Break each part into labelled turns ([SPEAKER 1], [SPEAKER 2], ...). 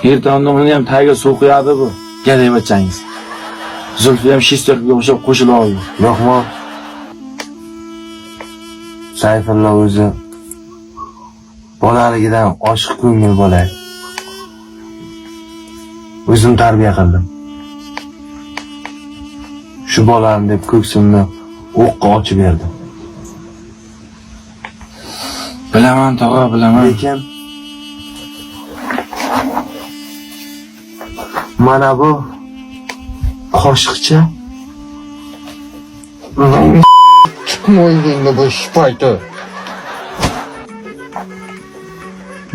[SPEAKER 1] Ertangi ham tagiga suv quyadi bu. Gadayvachangiz. Zulfi ham shisterga o'xshab qo'shilib oldi.
[SPEAKER 2] Yo'qmi? Sayfullo o'zi bolaligidan oshiq ko'ngil bola. O'zim tarbiya qildim. Shu bolam deb ko'ksimni o'qqa ochib berdim.
[SPEAKER 1] Bilaman tog'a, bilaman.
[SPEAKER 2] Lekin mana bu qoshiqcha
[SPEAKER 3] Mo'yingni bo'sh payti.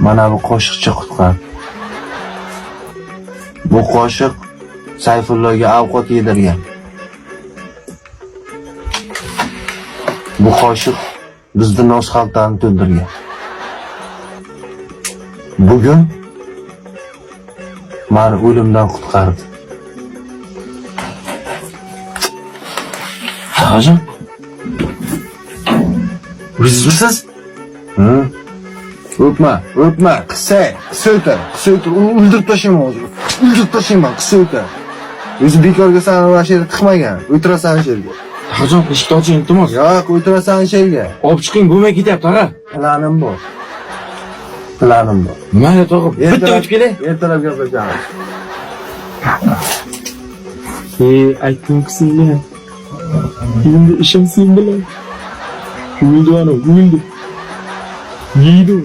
[SPEAKER 2] mana bu qoshiqcha qutqardi. Bu qoshiq Sayfulloga ovqat yedirgan. Bu qoshiq bizni nos xaltani to'ldirgan. Bugun meni o'limdan qutqardi.
[SPEAKER 1] Tog'ajim. O'zingizmisiz?
[SPEAKER 3] O'pma, qissa o'tar, o'ldirib tashlayman hozir. O'ldirib tashlayman, qissa o'tar. O'zi bekorga seni mashina tiqmagan, o'tirasan sherga.
[SPEAKER 1] Tog'ajim, eshikni oching, iltimos.
[SPEAKER 3] Yo'q, o'tirasan sherga.
[SPEAKER 1] Olib chiqing, bo'lmay ketyapti, tog'a.
[SPEAKER 3] Planim bor.
[SPEAKER 1] Mayli tog'a, bitta o'tib kelay.
[SPEAKER 3] Ertalab gaplashamiz.
[SPEAKER 1] Aytdim senga. Endi ishim sen bilan. O'ldi ana, o'ldi. Yeydi.